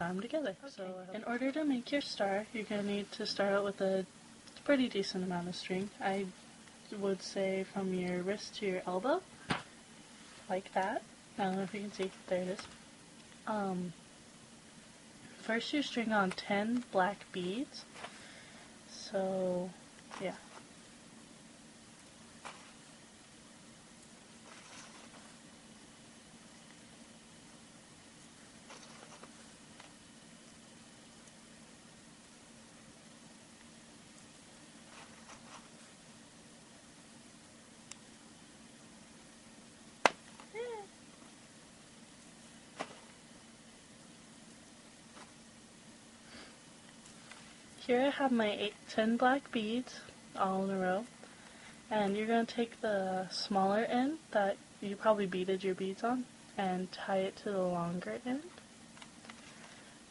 them together. Okay. So in order to make your star, you're going to need to start out with a pretty decent amount of string. I would say from your wrist to your elbow, like that. I don't know if you can see. There it is. First you string on 10 black beads. So, yeah. Here I have my 10 black beads all in a row, and you're going to take the smaller end that you probably beaded your beads on and tie it to the longer end,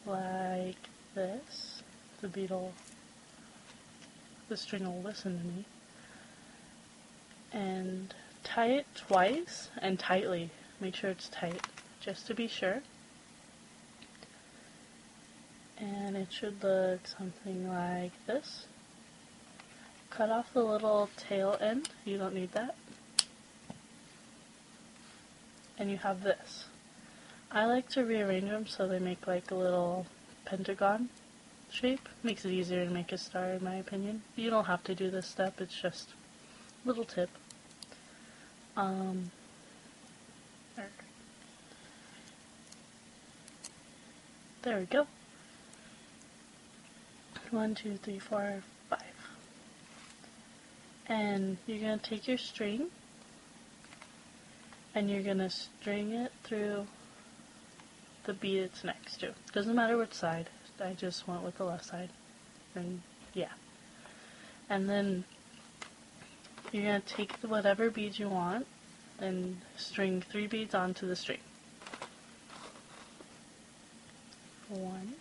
like this. The string will listen to me. And tie it twice and tightly. Make sure it's tight, just to be sure. And it should look something like this. Cut off the little tail end, you don't need that. And you have this. I like to rearrange them so they make like a little pentagon shape. Makes it easier to make a star in my opinion. You don't have to do this step, it's just a little tip. There we go. 1, 2, 3, 4, 5. And you're going to take your string and you're going to string it through the bead it's next to. Doesn't matter which side, I just went with the left side. And yeah. And then you're going to take whatever bead you want and string 3 beads onto the string. 1,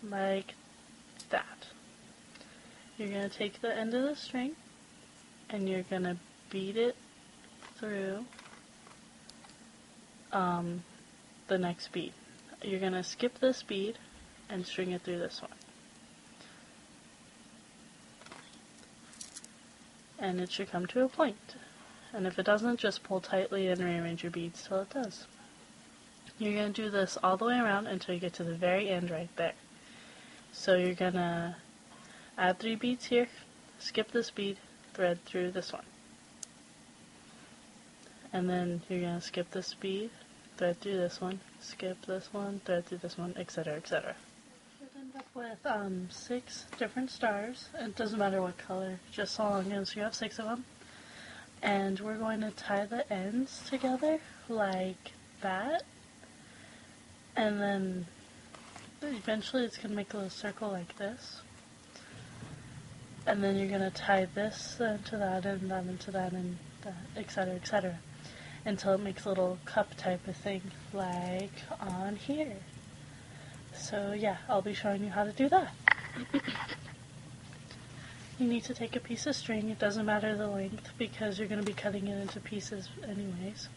like that. You're going to take the end of the string and you're going to bead it through the next bead. You're going to skip this bead and string it through this one. And it should come to a point. And if it doesn't, just pull tightly and rearrange your beads till it does. You're going to do this all the way around until you get to the very end right there. So you're going to add 3 beads here, skip this bead, thread through this one. And then you're going to skip this bead, thread through this one, skip this one, thread through this one, etc., etc. You should end up with 6 different stars. It doesn't matter what color, just so long as you have 6 of them. And we're going to tie the ends together like that. And then eventually it's going to make a little circle like this. And then you're going to tie this into that and that into that and that, etc., etc. Until it makes a little cup type of thing like on here. So yeah, I'll be showing you how to do that. You need to take a piece of string, it doesn't matter the length because you're going to be cutting it into pieces anyways.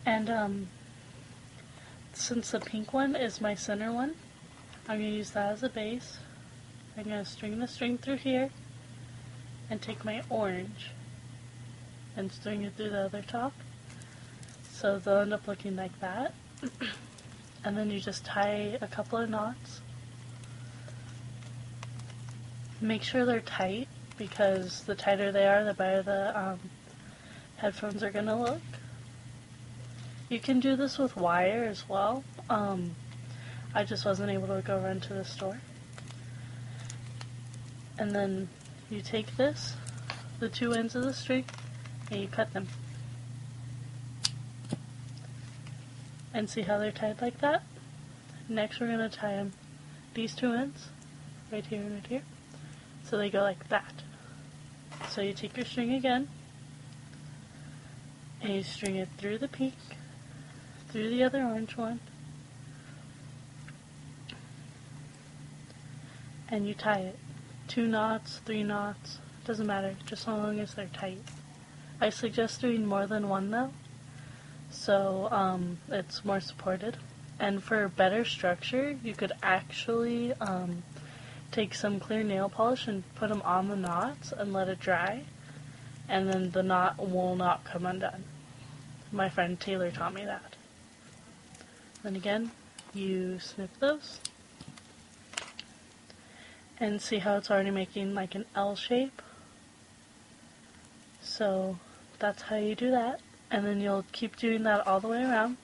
And since the pink one is my center one, I'm going to use that as a base. I'm going to string the string through here and take my orange and string it through the other top. So they'll end up looking like that. And then you just tie a couple of knots. Make sure they're tight because the tighter they are, the better the headphones are going to look. You can do this with wire as well. I just wasn't able to go run to the store. And then you take this, the 2 ends of the string, and you cut them. And see how they're tied like that? Next we're going to tie them, these 2 ends, right here and right here, so they go like that. So you take your string again, and you string it through the pink, through the other orange one, and you tie it. 2 knots, 3 knots, doesn't matter, just so long as they're tight. I suggest doing more than one though, so it's more supported. And for better structure, you could actually take some clear nail polish and put them on the knots and let it dry, and then the knot will not come undone. My friend Taylor taught me that. Then again, you snip those, and see how it's already making like an L shape? So that's how you do that, and then you'll keep doing that all the way around,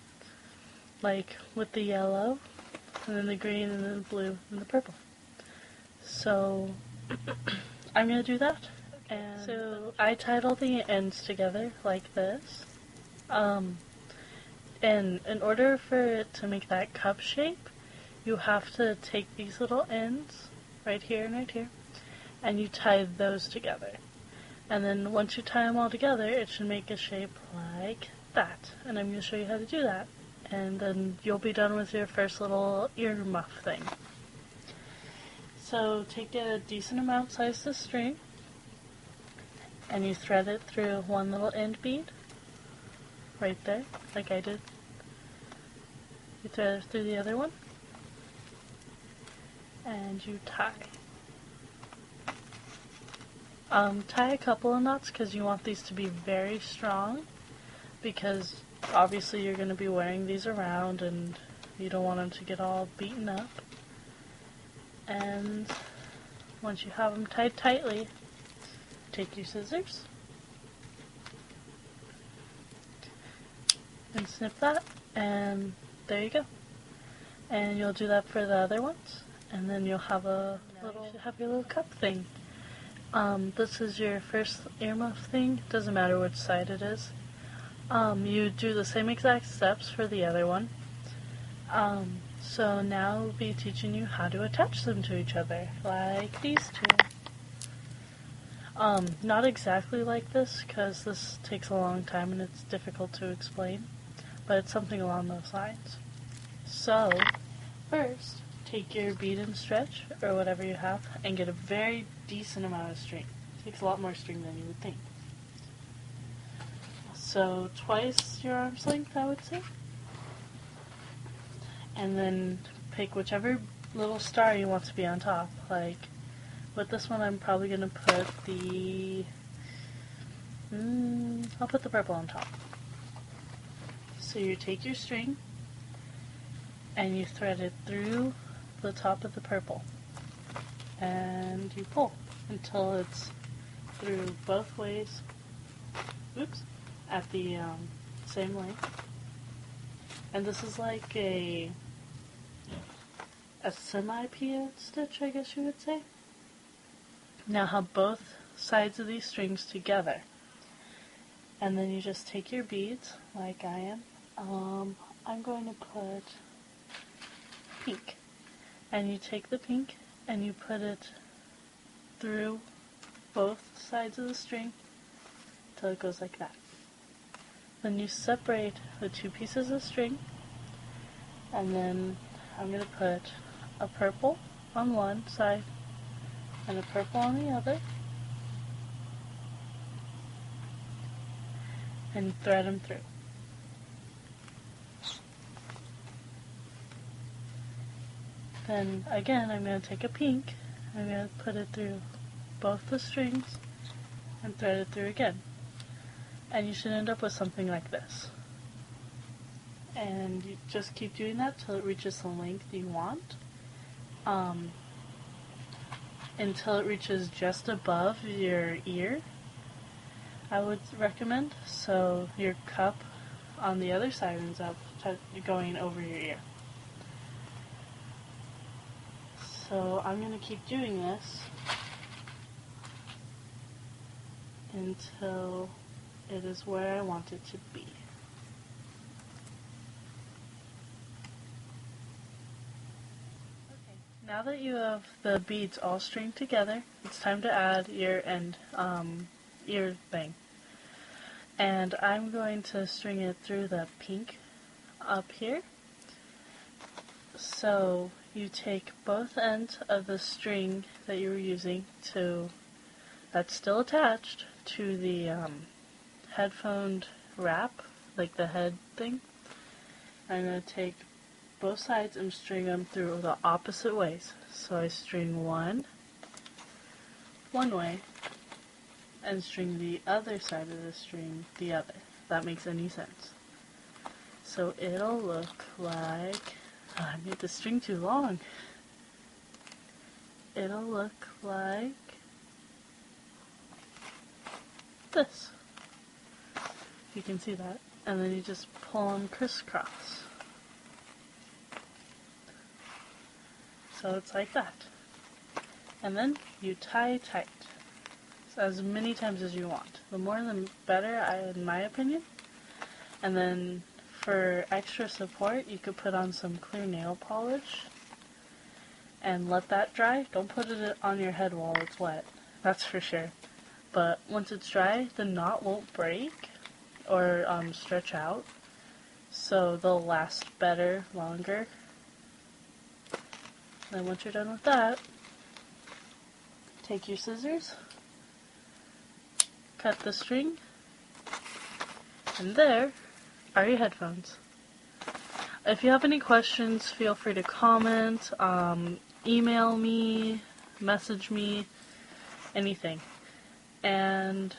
like with the yellow, and then the green, and then the blue, and the purple. So I'm going to do that. And so I tied all the ends together like this. And in order for it to make that cup shape, you have to take these little ends, right here and right here, and you tie those together. And then once you tie them all together, it should make a shape like that. And I'm going to show you how to do that. And then you'll be done with your first little ear muff thing. So take a decent amount sized of string, and you thread it through one little end bead, right there, like I did. You thread it through the other one, and you tie. Tie a couple of knots because you want these to be very strong, because obviously you're going to be wearing these around and you don't want them to get all beaten up. And once you have them tied tightly, take your scissors and snip that, and there you go. And you'll do that for the other ones, and then you'll have your little cup thing. This is your first earmuff thing. Doesn't matter which side it is. You do the same exact steps for the other one. So now we'll be teaching you how to attach them to each other, like these two. Not exactly like this, because this takes a long time and it's difficult to explain, but it's something along those lines. So, first, take your bead and stretch, or whatever you have, and get a very decent amount of string. It takes a lot more string than you would think. So, twice your arm's length, I would say. And then pick whichever little star you want to be on top. Like, with this one I'm probably going to put I'll put the purple on top. So you take your string, and you thread it through the top of the purple. And you pull until it's through both ways. Oops. At the same length. And this is like a semi-pied stitch, I guess you would say. Now have both sides of these strings together. And then you just take your beads, like I am. I'm going to put pink. And you take the pink and you put it through both sides of the string until it goes like that. Then you separate the two pieces of string, and then I'm going to put a purple on one side and a purple on the other, and thread them through. Then again, I'm going to take a pink, I'm going to put it through both the strings and thread it through again. And you should end up with something like this. And you just keep doing that till it reaches the length you want. Until it reaches just above your ear, I would recommend. So your cup on the other side ends up going over your ear. So I'm going to keep doing this until it is where I want it to be. Okay, now that you have the beads all stringed together, it's time to add your ear thing. And I'm going to string it through the pink up here. So you take both ends of the string that you were using that's still attached to the headphone wrap, like the head thing. I'm going to take both sides and string them through the opposite ways. So I string one way and string the other side of the string the other. If that makes any sense. So it'll look like, I made the string too long. It'll look like this. You can see that. And then you just pull them crisscross. So it's like that. And then you tie tight. So as many times as you want. The more the better, in my opinion. And then for extra support, you could put on some clear nail polish and let that dry. Don't put it on your head while it's wet, that's for sure. But once it's dry, the knot won't break or stretch out, so they'll last better, longer. Then once you're done with that, take your scissors, cut the string, and there are your headphones. If you have any questions, feel free to comment, email me, message me, anything. And